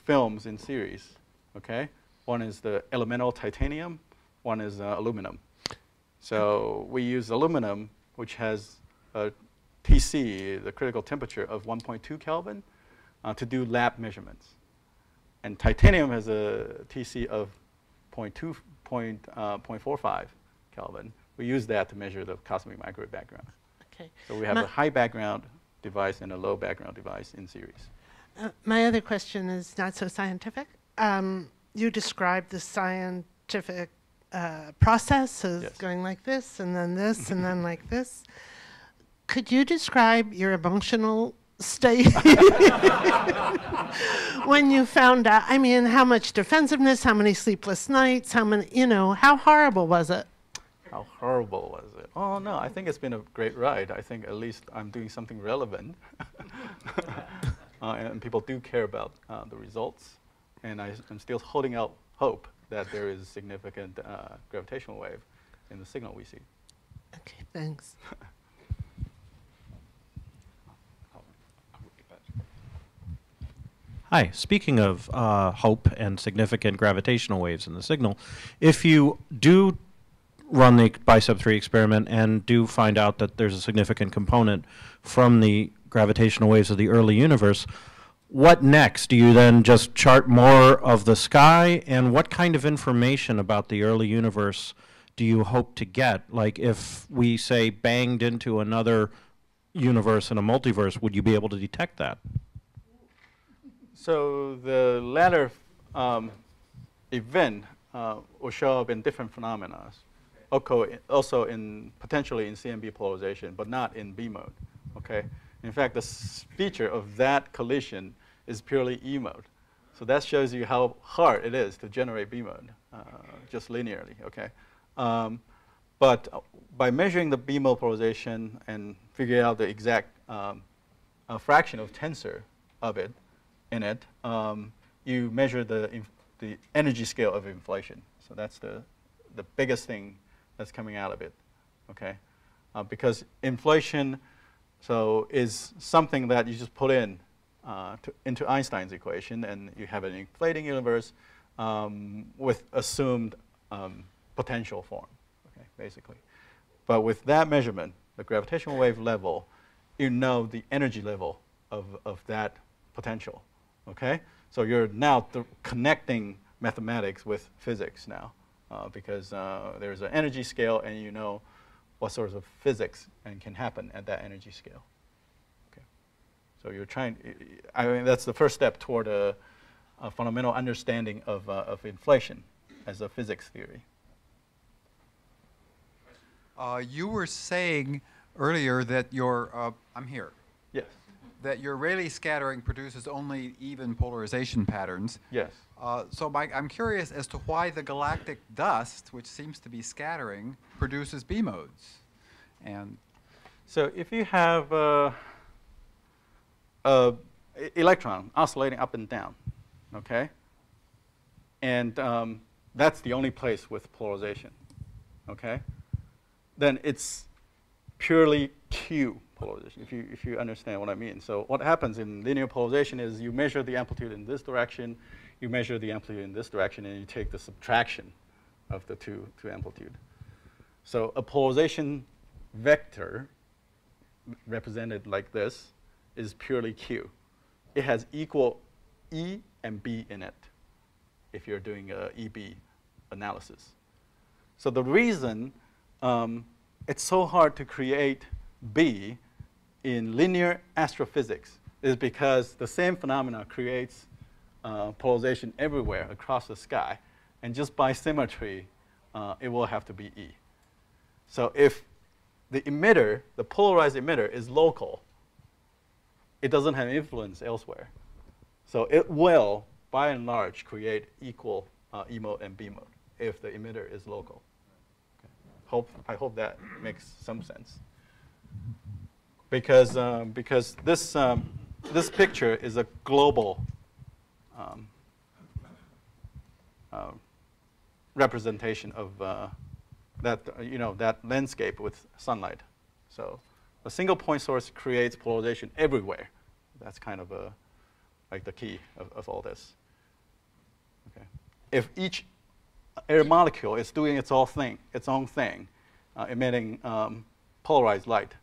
films in series, okay? One is the elemental titanium, one is aluminum. So we use aluminum, which has a TC, the critical temperature, of 1.2 Kelvin to do lab measurements. And titanium has a TC of 0.45 Kelvin. We use that to measure the cosmic microwave background. Okay. So we have a high background device and a low background device in series. My other question is not so scientific. You described the scientific process as Yes. going like this, and then this, and then like this. Could you describe your emotional state when you found out? I mean, how much defensiveness, how many sleepless nights, how many, how horrible was it? How horrible was it? Oh, no, I think it's been a great ride. I think at least I'm doing something relevant. And people do care about the results. And I'm still holding out hope that there is significant gravitational wave in the signal we see. Okay, thanks. Hi. Speaking of hope and significant gravitational waves in the signal, if you do run the BICEP3 experiment and do find out that there's a significant component from the gravitational waves of the early universe, what next? Do you then just chart more of the sky? And what kind of information about the early universe do you hope to get? Like if we, say, banged into another universe in a multiverse, would you be able to detect that? So the latter event will show up in different phenomena. Also potentially in CMB polarization, but not in B mode. Okay. In fact, the feature of that collision is purely E mode. So that shows you how hard it is to generate B mode, just linearly. Okay. But by measuring the B mode polarization and figuring out the exact fraction of tensor of it, you measure the energy scale of inflation. So that's the biggest thing that's coming out of it, okay? Because inflation is something that you just put into Einstein's equation, and you have an inflating universe with assumed potential form, okay, basically. But with that measurement, the gravitational wave level, you know the energy level of that potential. Okay, so you're now connecting mathematics with physics now, because there's an energy scale, and you know what sorts of physics can happen at that energy scale. Okay, so you're trying. I mean, that's the first step toward a fundamental understanding of inflation as a physics theory. You were saying earlier that your I'm here. Yes. That your Rayleigh scattering produces only even polarization patterns. Yes. So I'm curious as to why the galactic dust, which seems to be scattering, produces B modes. And so if you have electron oscillating up and down, okay, and that's the only place with polarization, okay, then it's purely Q polarization, if you understand what I mean. So what happens in linear polarization is you measure the amplitude in this direction, you measure the amplitude in this direction, and you take the subtraction of the two amplitude. So a polarization vector represented like this is purely Q. It has equal E and B in it if you're doing a EB analysis. So the reason it's so hard to create B in linear astrophysics is because the same phenomena creates polarization everywhere across the sky. And just by symmetry, it will have to be E. So if the emitter, the polarized emitter, is local, it doesn't have influence elsewhere. So it will, by and large, create equal E mode and B mode if the emitter is local. Okay. I hope that makes some sense. Because this picture is a global representation of that landscape with sunlight. So a single point source creates polarization everywhere. That's kind of like the key of all this. Okay. If each air molecule is doing its own thing, emitting polarized light,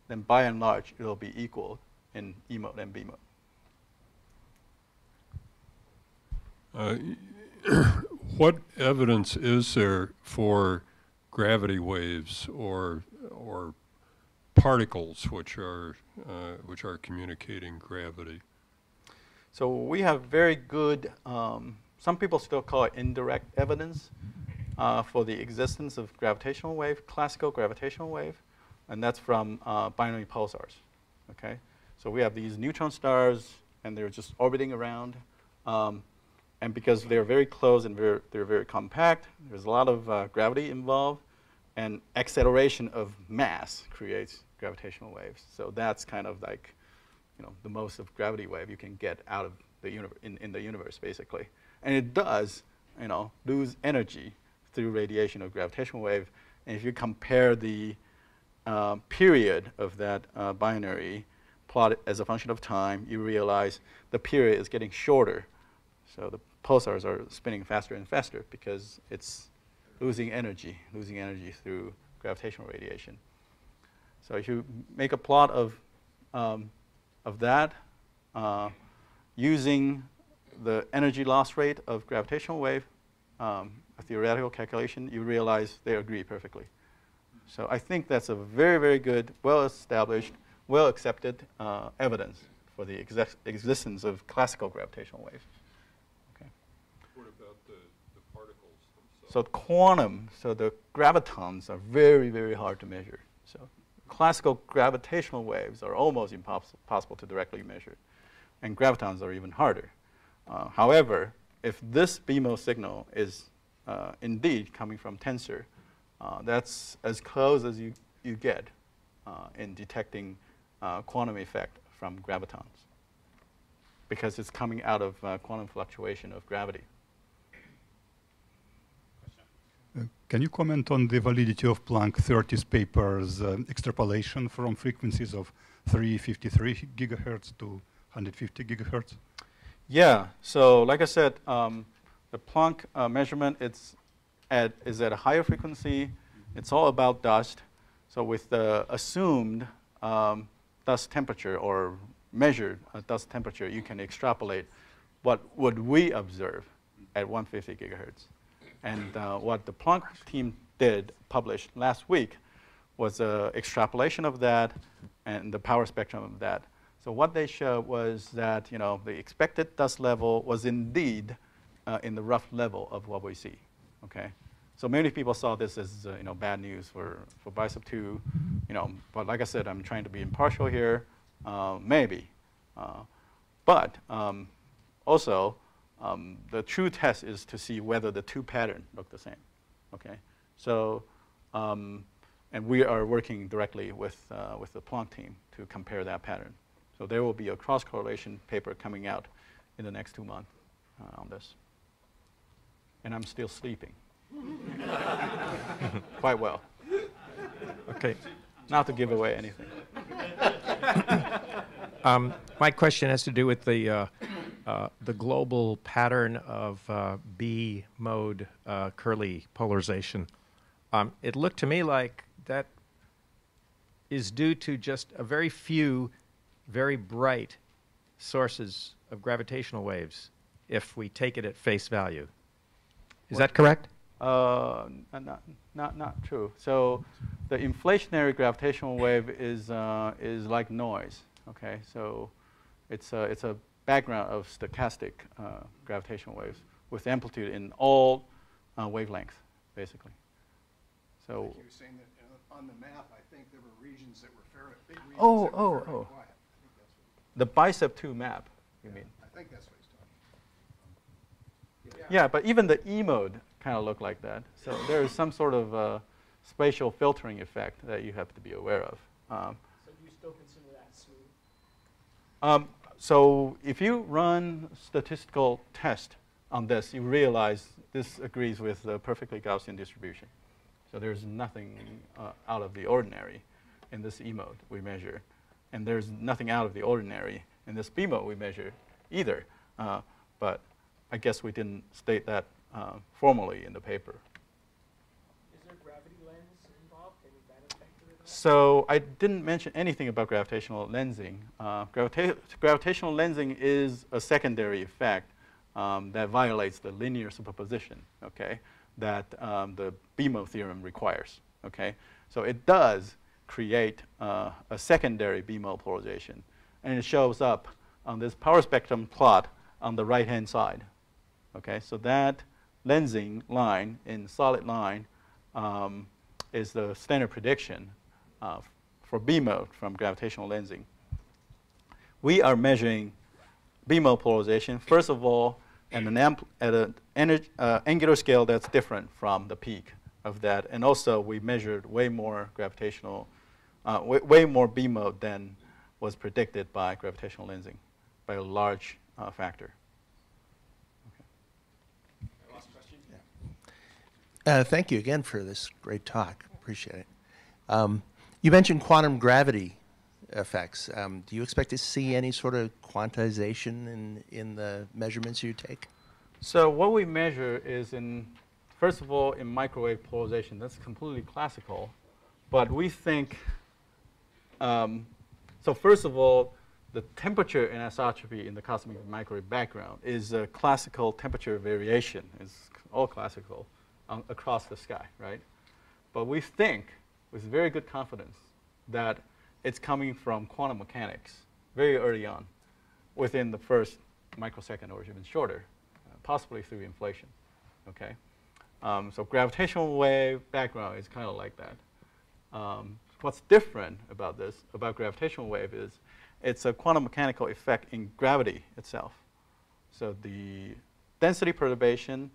then by and large, it'll be equal in E mode and B mode. What evidence is there for gravity waves or particles which are communicating gravity? So we have very good, some people still call it indirect evidence for the existence of gravitational wave, classical gravitational wave. And that's from binary pulsars, okay? So we have these neutron stars, and they're just orbiting around. And because they're very close and they're very compact, there's a lot of gravity involved. and acceleration of mass creates gravitational waves. So that's kind of like, the most of gravity wave you can get out of the in the universe, basically. And it does, lose energy through radiation of gravitational wave. And if you compare the period of that binary plot as a function of time, you realize the period is getting shorter. So the pulsars are spinning faster and faster because it's losing energy through gravitational radiation. So if you make a plot of that using the energy loss rate of gravitational wave, a theoretical calculation, you realize they agree perfectly. So I think that's a very, very good, well-established, well-accepted evidence for the existence of classical gravitational waves. Okay. What about the particles themselves? So quantum, so the gravitons are very, very hard to measure. So classical gravitational waves are almost impossible to directly measure. And gravitons are even harder. However, if this BMO signal is indeed coming from tensor, that's as close as you get in detecting quantum effect from gravitons, because it's coming out of quantum fluctuation of gravity. Can you comment on the validity of Planck 30's paper's extrapolation from frequencies of 353 gigahertz to 150 gigahertz? Yeah, so like I said, the Planck measurement is at a higher frequency. It's all about dust. So with the assumed dust temperature or measured dust temperature, you can extrapolate what would we observe at 150 gigahertz. And what the Planck team published last week, was an extrapolation of that and the power spectrum of that. So what they showed was that the expected dust level was indeed in the rough level of what we see. Okay, so many people saw this as bad news for BICEP 2. But like I said, I'm trying to be impartial here. Maybe, but also the true test is to see whether the two patterns look the same. Okay, so and we are working directly with the Planck team to compare that pattern. So there will be a cross-correlation paper coming out in the next 2 months on this. And I'm still sleeping. Quite well. Okay. Not to give away anything. My question has to do with the global pattern of B mode curly polarization. It looked to me like that is due to just a very few very bright sources of gravitational waves if we take it at face value. Is that correct? Not true. So the inflationary gravitational wave is like noise. Okay, so it's a background of stochastic gravitational waves with amplitude in all wavelengths, basically. So You were saying that on the map, I think there were regions that were fairly big regions that were fairly quiet. I think that's what, the BICEP 2 map, you mean? I think that's what he's talking about. Yeah, but even the E mode kind of look like that. So there is some sort of spatial filtering effect that you have to be aware of. So do you still consider that smooth? So if you run statistical test on this, you realize this agrees with the perfectly Gaussian distribution. So there's nothing out of the ordinary in this E mode we measure. And there's nothing out of the ordinary in this B mode we measure either. But I guess we didn't state that formally in the paper. Is there gravity lens involved? Can that affect it at all? So I didn't mention anything about gravitational lensing. Gravitational lensing is a secondary effect that violates the linear superposition, okay, that the BMO theorem requires, okay? So it does create a secondary BMO polarization, and it shows up on this power spectrum plot on the right-hand side, okay? So that lensing line in solid line is the standard prediction for B mode from gravitational lensing. We are measuring B mode polarization, first of all, at an angular scale that's different from the peak of that. And also, we measured way more gravitational, way more B mode than was predicted by gravitational lensing by a large factor. Thank you again for this great talk. Appreciate it. You mentioned quantum gravity effects. Do you expect to see any sort of quantization in the measurements you take? So what we measure is first of all, in microwave polarization. That's completely classical. But we think, so first of all, the temperature anisotropy in the cosmic microwave background is a classical temperature variation. It's all classical across the sky, right? But we think, with very good confidence, that it's coming from quantum mechanics very early on, within the first microsecond or even shorter, possibly through inflation, okay? So gravitational wave background is kind of like that. What's different about gravitational wave is it's a quantum mechanical effect in gravity itself. So the density perturbation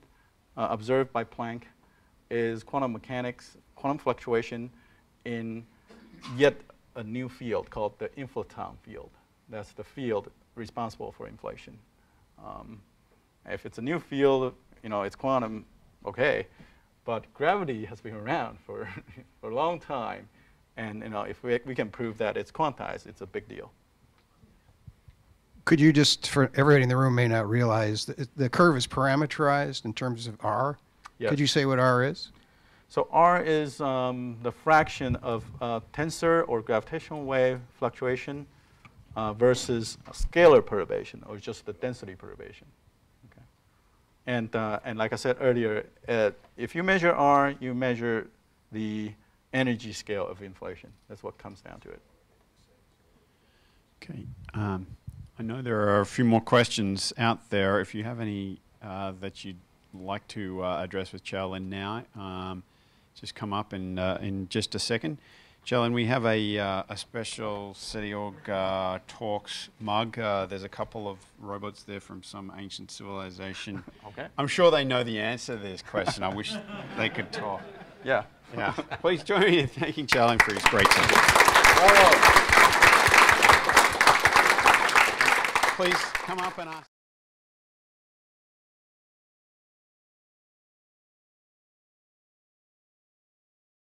observed by Planck is quantum mechanics, quantum fluctuation in yet a new field called the inflaton field. That's the field responsible for inflation. If it's a new field, it's quantum, okay, but gravity has been around for a long time, and if we can prove that it's quantized, it's a big deal. Could you just, for everybody in the room may not realize, the curve is parameterized in terms of R. Yes. Could you say what R is? So R is the fraction of tensor or gravitational wave fluctuation versus a scalar perturbation, or just the density perturbation. Okay. And like I said earlier, if you measure R, you measure the energy scale of inflation. That's what comes down to it. Okay. I know there are a few more questions out there. If you have any that you'd like to address with Chao-Lin now, just come up in just a second. Chao-Lin, we have a special SETI.org Talks mug. There's a couple of robots there from some ancient civilization. Okay. I'm sure they know the answer to this question. I wish they could talk. Yeah. Yeah. Please join me in thanking Chao-Lin for his great talk. Please come up and ask.